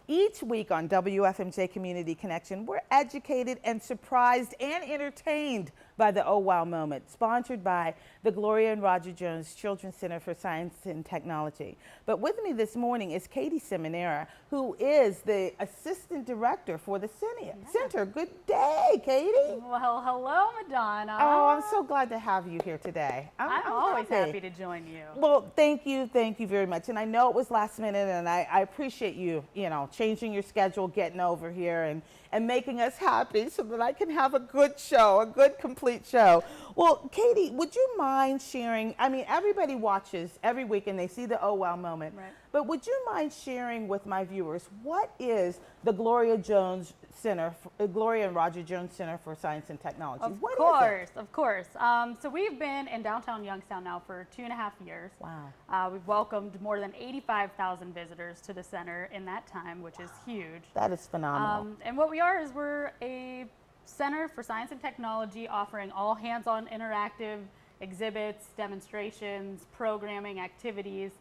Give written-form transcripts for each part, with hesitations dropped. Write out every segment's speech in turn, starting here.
Each week on WFMJ Community Connection, we're educated and surprised and entertained by the Oh Wow moment, sponsored by the Gloria and Roger Jones Children's Center for Science and Technology. But with me this morning is Katie Seminara, who is the Assistant Director for the Center. Good day, Katie. Well, hello, Madonna. Oh, I'm so glad to have you here today. I'm always happy to join you. Well, thank you very much. And I know it was last minute, and I appreciate you, changing your schedule, getting over here, and making us happy so that I can have a good show, a good, complete show. Well, Katie, would you mind sharing? I mean, everybody watches every week and they see the Oh Wow moment, right. But would you mind sharing with my viewers what is the Gloria and Roger Jones Center for Science and Technology? Of course. So we've been in downtown Youngstown now for 2.5 years. Wow. We've welcomed more than 85,000 visitors to the center in that time, which is huge. That is phenomenal. And what we're a center for science and technology offering all hands-on interactive exhibits, demonstrations, programming, activities,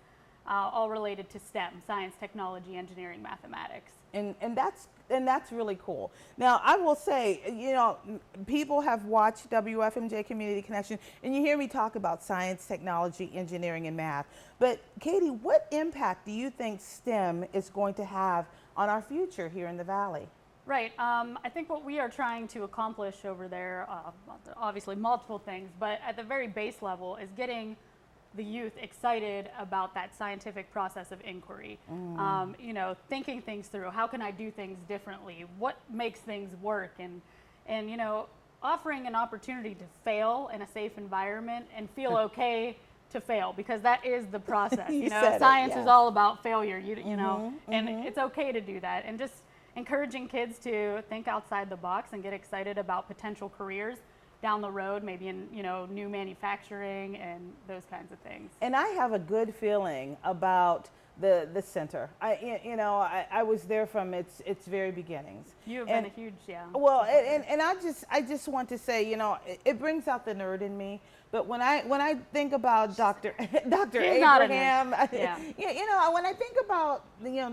all related to STEM, science, technology, engineering, mathematics. And that's really cool. Now, I will say, people have watched WFMJ Community Connection, and you hear me talk about science, technology, engineering, and math. But Katie, what impact do you think STEM is going to have on our future here in the Valley? Right. I think what we are trying to accomplish over there, obviously multiple things, but at the very base level is getting the youth excited about that scientific process of inquiry. Thinking things through. How can I do things differently? What makes things work? And offering an opportunity to fail in a safe environment and feel okay to fail, because that is the process. Science is all about failure. And it's okay to do that. And just encouraging kids to think outside the box and get excited about potential careers down the road, maybe in new manufacturing and those kinds of things. And I have a good feeling about the center. I was there from its very beginnings. You have been a huge Well, and I just want to say, it brings out the nerd in me. But when I think about Dr. Abraham, when I think about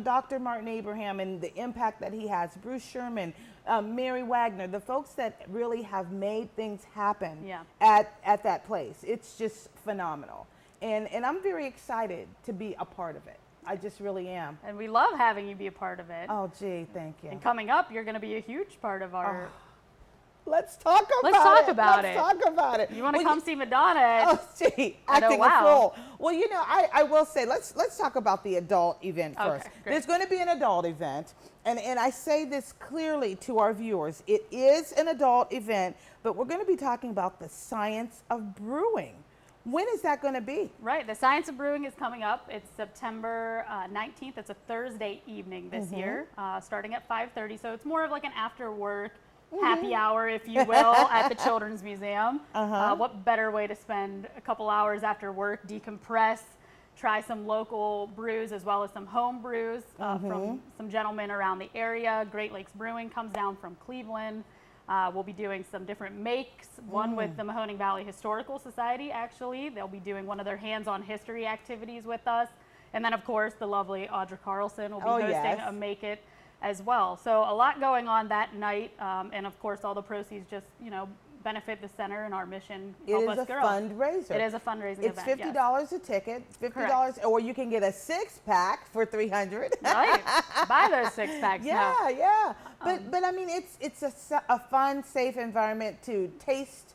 Dr. Martin Abraham and the impact that he has, Bruce Sherman, Mary Wagner, the folks that really have made things happen at that place, it's just phenomenal. And I'm very excited to be a part of it. I just really am. And we love having you be a part of it. Oh, gee, thank you. And coming up, you're going to be a huge part of our... Let's talk about it. Let's talk about it. You want to come see Madonna? Oh, gee, acting a fool. Well, I will say, let's talk about the adult event first. Great. There's going to be an adult event, and I say this clearly to our viewers. It is an adult event, but we're going to be talking about the science of brewing. When is that going to be? Right, the Science of Brewing is coming up. It's September 19th. It's a Thursday evening this year, starting at 5:30. So it's more of like an after-work happy hour, if you will, at the Children's Museum. What better way to spend a couple hours after work, decompress, try some local brews as well as some home brews from some gentlemen around the area. Great Lakes Brewing comes down from Cleveland. We'll be doing some different makes, one with the Mahoning Valley Historical Society, actually. They'll be doing one of their hands-on history activities with us. And then, of course, the lovely Audra Carlson will be hosting a Make It as well. So a lot going on that night. And, of course, all the proceeds just, benefit the center and our mission. It is a fundraiser. It is a fundraising event. It's $50 a ticket, $50, or you can get a 6-pack for $300. Right, buy those 6-packs. Yeah. But I mean, it's a fun, safe environment to taste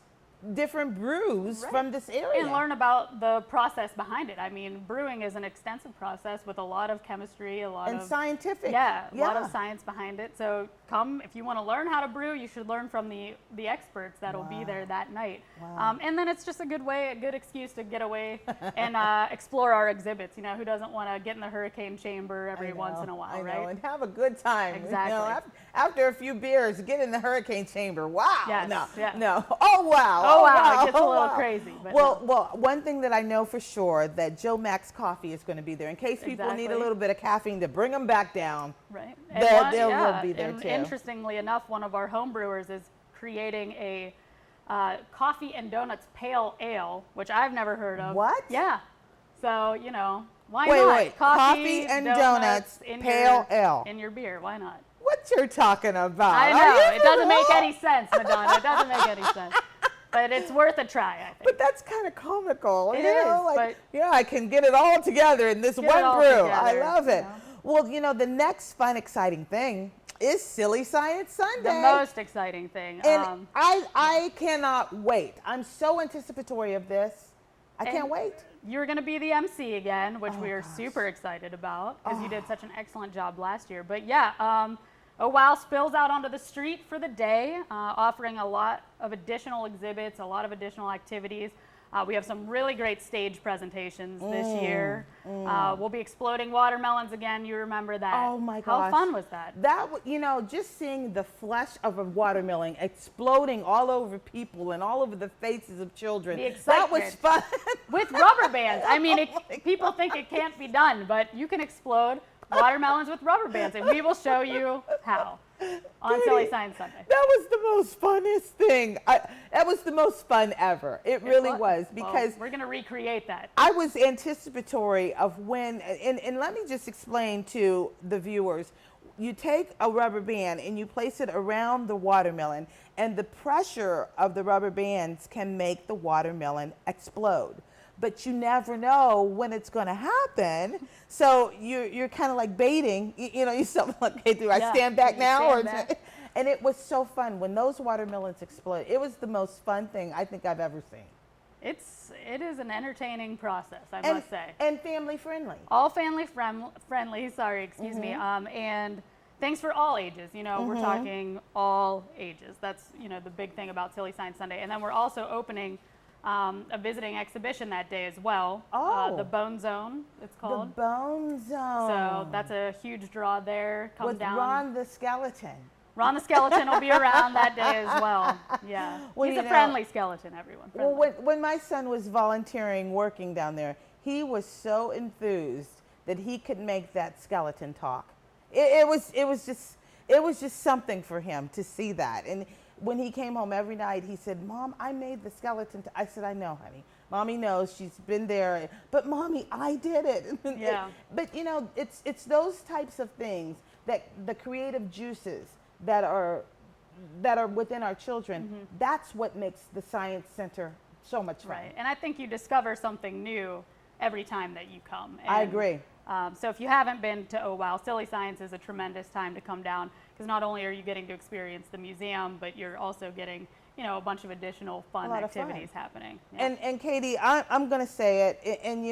different brews from this area. And learn about the process behind it. I mean, brewing is an extensive process with a lot of chemistry, a lot of scientific. A lot of science behind it. So come, if you want to learn how to brew, you should learn from the experts that will be there that night. And then it's just a good excuse to get away and explore our exhibits. Who doesn't want to get in the hurricane chamber every once in a while, right? And have a good time. Exactly. After a few beers, get in the hurricane chamber. Wow. Yes. No. Oh, wow. Oh, wow. It gets a little crazy. But well, one thing that I know for sure that Joe Max Coffee is going to be there in case people need a little bit of caffeine to bring them back down. Right. They'll be there too. Interestingly enough, one of our home brewers is creating a coffee and donuts pale ale, which I've never heard of. What? Yeah. So, Why not? Wait. Coffee and donuts, pale ale. In your beer. Why not? What you're talking about? I know. It doesn't make any sense, Madonna. It doesn't make any sense. But it's worth a try, I think. But that's kind of comical. It is. Like, yeah, I can get it all together in this one brew. Together, I love it. You know? Well, the next fun, exciting thing is Silly Science Sunday. The most exciting thing. And I cannot wait. I'm so anticipatory of this. I can't wait. You're going to be the MC again, which we are super excited about because you did such an excellent job last year. But yeah, Wow spills out onto the street for the day, offering a lot of additional exhibits, a lot of additional activities. We have some really great stage presentations this year. We'll be exploding watermelons again. You remember that? Oh my gosh. How fun was that? Just seeing the flesh of a watermelon exploding all over people and all over the faces of children. The excitement. That was fun. With rubber bands. I mean, people think it can't be done, but you can explode watermelons with rubber bands, and we will show you how on Silly Science Sunday. That was the most funnest thing. That was the most fun ever. It really was, because we're going to recreate that. I was anticipatory of when, and let me just explain to the viewers. You take a rubber band and you place it around the watermelon, and the pressure of the rubber bands can make the watermelon explode. But you never know when it's going to happen. So you're kind of like baiting. You something like, okay, do I stand back now? And it was so fun when those watermelons explode. It was the most fun thing I think I've ever seen. It is an entertaining process, I must say. And family friendly. All family friendly, sorry, excuse me. And thanks for all ages. We're talking all ages. That's, the big thing about Silly Science Sunday. And then we're also opening a visiting exhibition that day as well. The Bone Zone, it's called. The Bone Zone. So that's a huge draw there. Come with down. Ron the Skeleton. Ron the Skeleton will be around that day as well. Yeah. He's a friendly skeleton, everyone. Friendly. Well, when my son was volunteering working down there, he was so enthused that he could make that skeleton talk. It was just something for him to see that. And when he came home every night, he said, "Mom, I made the skeleton." I said, "I know, honey. Mommy knows. She's been there. But Mommy, I did it." Yeah. But it's those types of things, that the creative juices that are within our children. That's what makes the Science Center so much fun. Right. And I think you discover something new every time that you come. And, I agree. So if you haven't been to Oh Wow, Silly Science is a tremendous time to come down, because not only are you getting to experience the museum, but you're also getting, a bunch of additional fun activities happening. Yeah. And Katie, I'm going to say it, and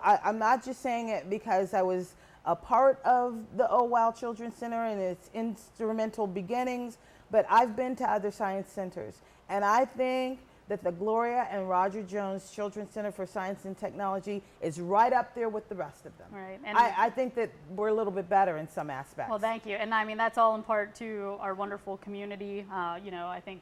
I'm not just saying it because I was a part of the Oh Wow Children's Center and its instrumental beginnings, but I've been to other science centers, and I think that the Gloria and Roger Jones Children's Center for Science and Technology is right up there with the rest of them. Right. And I think that we're a little bit better in some aspects. Well, thank you. And I mean, that's all in part to our wonderful community. I think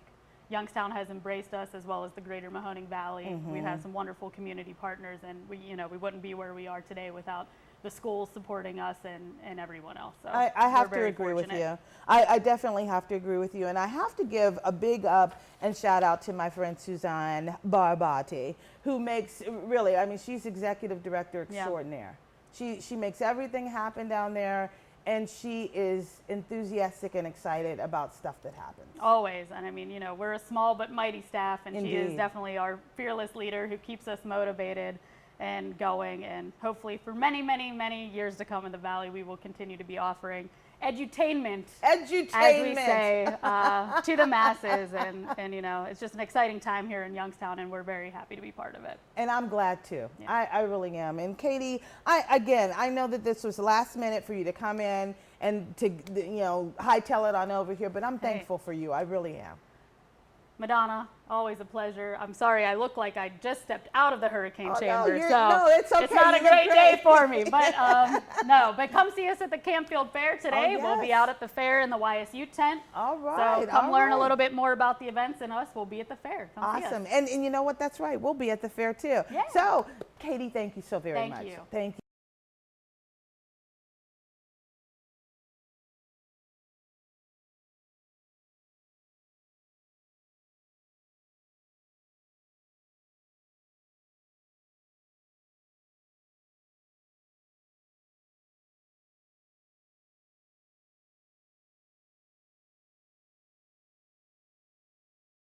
Youngstown has embraced us, as well as the greater Mahoning Valley. We've had some wonderful community partners, and we wouldn't be where we are today without the schools supporting us and everyone else. So I have to agree with you. I definitely have to agree with you. And I have to give a big up and shout out to my friend Suzanne Barbati, who makes, really, she's executive director extraordinaire. Yeah. She makes everything happen down there, and she is enthusiastic and excited about stuff that happens. Always. And we're a small but mighty staff, and Indeed. She is definitely our fearless leader who keeps us motivated and going, and hopefully for many, many, many years to come in the Valley, we will continue to be offering edutainment, as we say, to the masses, and it's just an exciting time here in Youngstown, and we're very happy to be part of it. And I'm glad too. Yeah. I really am. And Katie, I know that this was last minute for you to come in and to hightail it on over here, but I'm thankful for you. I really am. Madonna, always a pleasure. I'm sorry, I look like I just stepped out of the hurricane chamber, no, it's okay. It's not a great day for me. But but come see us at the Campfield Fair today. Yes. We'll be out at the fair in the YSU tent. All right. So come learn a little bit more about the events and us. We'll be at the fair. Come see us. Awesome. And you know what? That's right. We'll be at the fair too. Yeah. So, Katie, thank you so very much. Thank you. Thank you.